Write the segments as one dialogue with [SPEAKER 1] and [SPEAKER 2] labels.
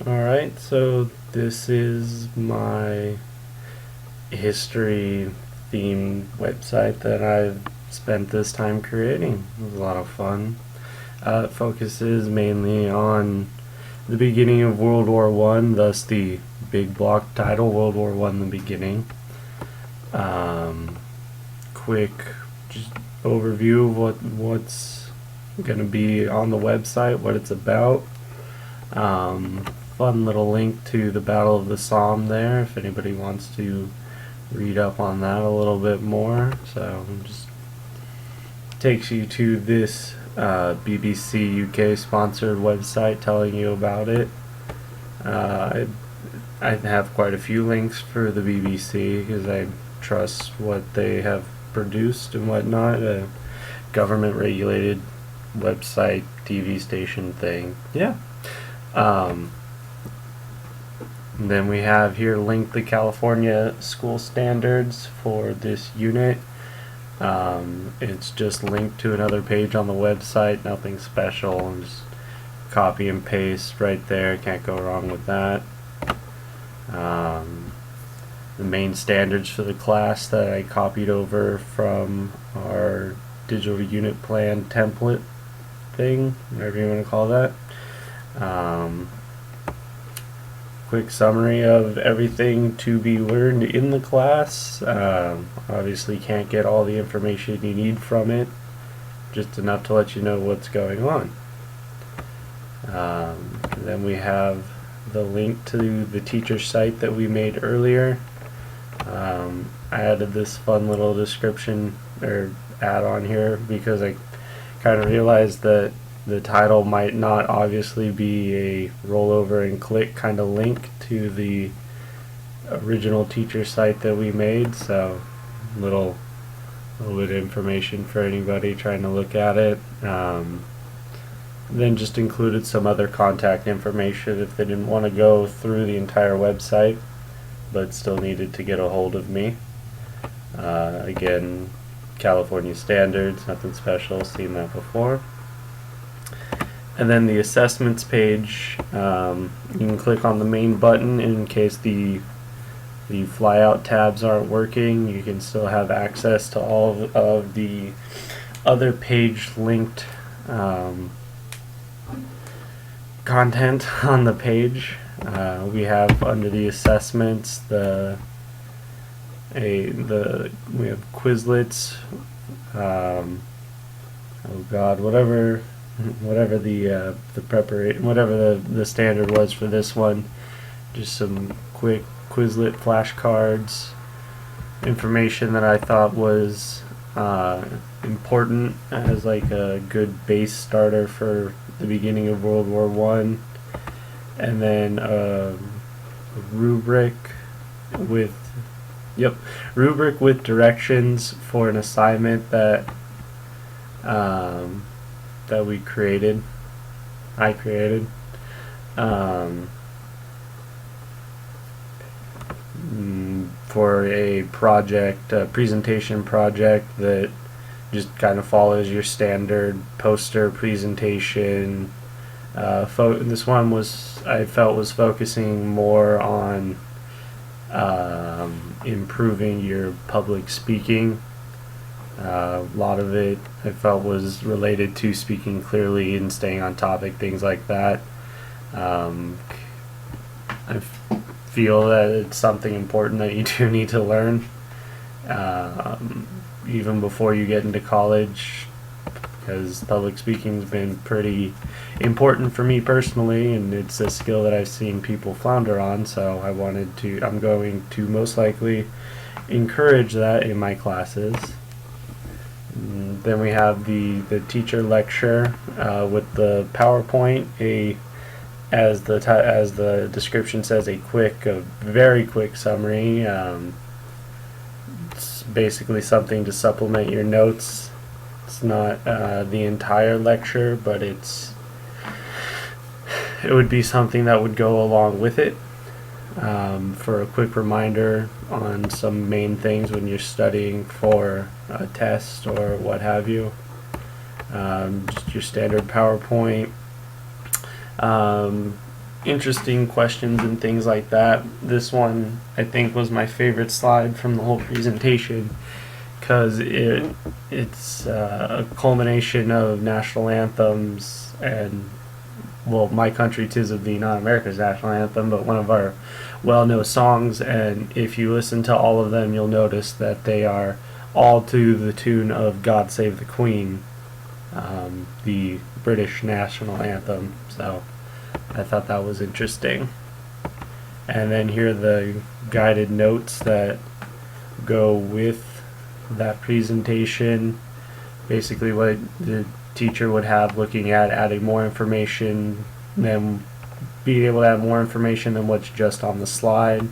[SPEAKER 1] Alright, so this is my history themed website that I've spent this time creating. It was a lot of fun. It focuses mainly on the beginning of World War One, thus the big block title, World War One: The Beginning. Quick just overview of what's going to be on the website, what it's about. Fun little link to the Battle of the Somme there if anybody wants to read up on that a little bit more. So just takes you to this BBC UK sponsored website telling you about it. I have quite a few links for the BBC because I trust what they have produced and whatnot. A government regulated website, TV station thing. Yeah. Then we have here linked the California school standards for this unit. It's just linked to another page on the website, nothing special. Just copy and paste right there, can't go wrong with that. The main standards for the class that I copied over from our digital unit plan template thing, whatever you want to call that. Quick summary of everything to be learned in the class. Obviously can't get all the information you need from it, just enough to let you know what's going on. Then we have the link to the teacher site that we made earlier. I added this fun little description or add-on here because I kind of realized that the title might not obviously be a roll over and click kind of link to the original teacher site that we made, so little bit of information for anybody trying to look at it. Then just included some other contact information if they didn't want to go through the entire website but still needed to get a hold of me. Again, California standards, nothing special, seen that before. And then the assessments page, you can click on the main button in case the flyout tabs aren't working. You can still have access to all of the other page linked content on the page. We have under the assessments we have Quizlets. Oh God, whatever the preparation, whatever the standard was for this one, just some quick Quizlet flashcards, information that I thought was important as like a good base starter for the beginning of World War One, and then a rubric with directions for an assignment that we created. I created. For a project, a presentation project that just kind of follows your standard poster presentation. This one I felt was focusing more on improving your public speaking. A lot of it I felt was related to speaking clearly and staying on topic, things like that. I feel that it's something important that you do need to learn even before you get into college, because public speaking's been pretty important for me personally, and it's a skill that I've seen people flounder on, so I'm going to most likely encourage that in my classes. Then we have the teacher lecture with the PowerPoint, as the description says, a very quick summary. It's basically something to supplement your notes. It's not the entire lecture, but it would be something that would go along with it, for a quick reminder on some main things when you're studying for a test or what have you. Just your standard PowerPoint. interesting questions and things like that. This one, I think, was my favorite slide from the whole presentation because it's a culmination of national anthems and, well, My Country 'Tis of Thee, not America's national anthem, but one of our well-known songs. And if you listen to all of them, you'll notice that they are all to the tune of God Save the Queen, the British national anthem. So I thought that was interesting. And then here are the guided notes that go with that presentation. Basically what the teacher would have, looking at adding more information, then being able to add more information than what's just on the slide.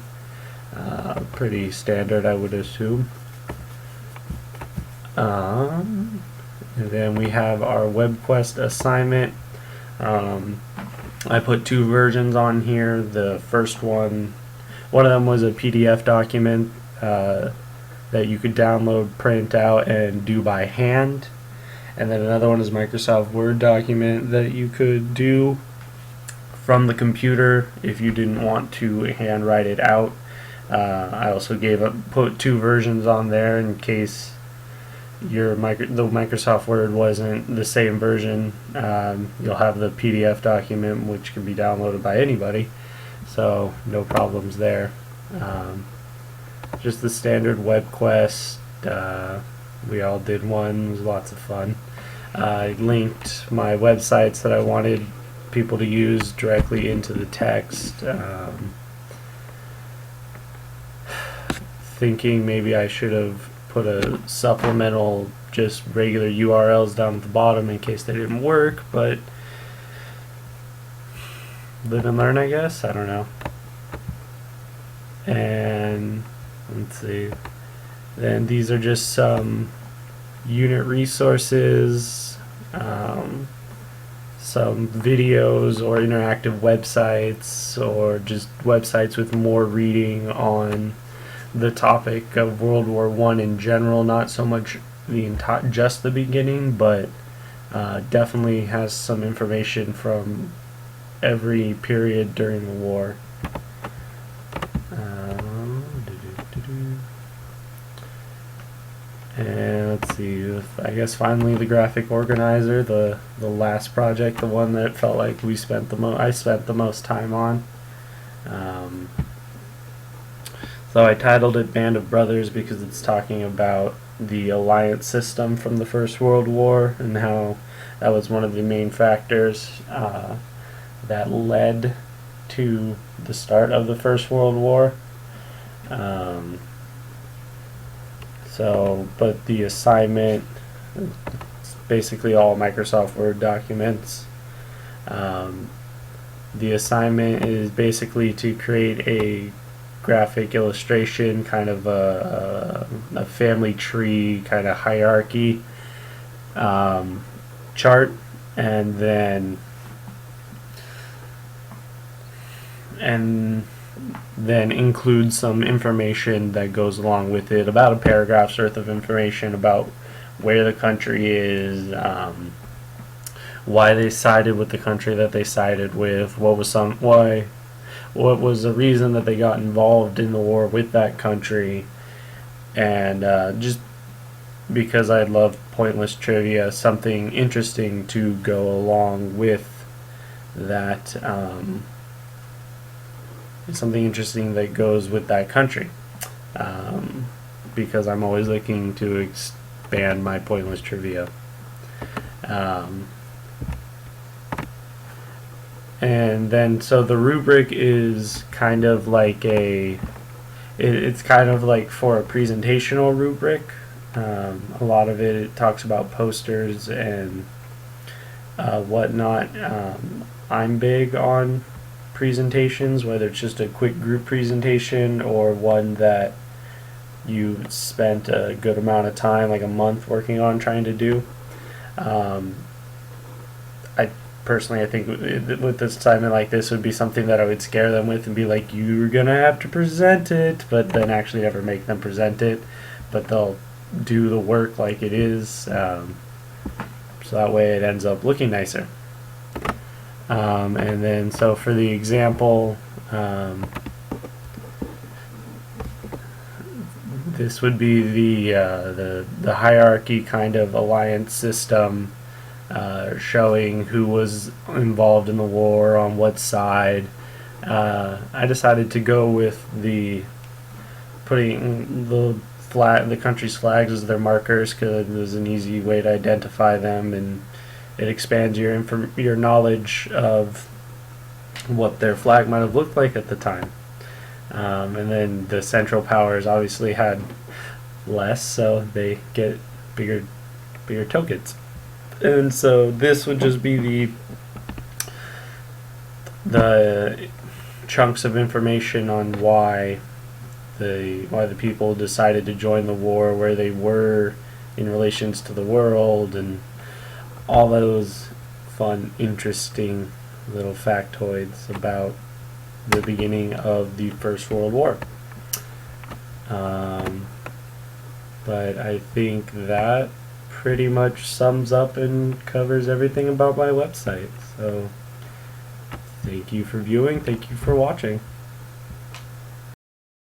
[SPEAKER 1] Pretty standard, I would assume. And then we have our WebQuest assignment. I put two versions on here. The first one of them was a PDF document that you could download, print out, and do by hand. And then another one is a Microsoft Word document that you could do from the computer if you didn't want to handwrite it out. I also put two versions on there in case the Microsoft Word wasn't the same version. You'll have the PDF document, which can be downloaded by anybody, so no problems there. Just the standard WebQuest. We all did one. It was lots of fun. I linked my websites that I wanted people to use directly into the text. Thinking maybe I should have put a supplemental, just regular URLs down at the bottom in case they didn't work, but live and learn, I guess. I don't know. And let's see. Then these are just some unit resources, some videos or interactive websites, or just websites with more reading on the topic of World War I in general. Not so much just the beginning, but definitely has some information from every period during the war. And let's see, I guess finally the graphic organizer, the last project, the one that felt like I spent the most time on. So I titled it Band of Brothers because it's talking about the alliance system from the First World War and how that was one of the main factors that led to the start of the First World War. But the assignment, it's basically all Microsoft Word documents. The assignment is basically to create a graphic illustration, kind of a family tree kind of hierarchy chart, and then include some information that goes along with it, about a paragraph's worth of information about where the country is, why they sided with the country that they sided with, what was the reason that they got involved in the war with that country, and just because I love pointless trivia, something interesting to go along with that. Something interesting that goes with that country, because I'm always looking to expand my pointless trivia. And then so the rubric is kind of like it's kind of like for a presentational rubric. A lot of it talks about posters and whatnot. I'm big on presentations, whether it's just a quick group presentation or one that you spent a good amount of time, like a month, working on trying to do. I think with this assignment like this would be something that I would scare them with and be like, you're gonna have to present it, but then actually never make them present it, but they'll do the work like it is, so that way it ends up looking nicer. And then so for the example, this would be the hierarchy kind of alliance system, showing who was involved in the war on what side. I decided to go with putting the country's flags as their markers because it was an easy way to identify them, and it expands your knowledge of what their flag might have looked like at the time. And then the Central Powers obviously had less, so they get bigger tokens. And so this would just be the chunks of information on why the people decided to join the war, where they were in relations to the world, and all those fun, interesting little factoids about the beginning of the First World War. But I think that pretty much sums up and covers everything about my website. So thank you for viewing, thank you for watching.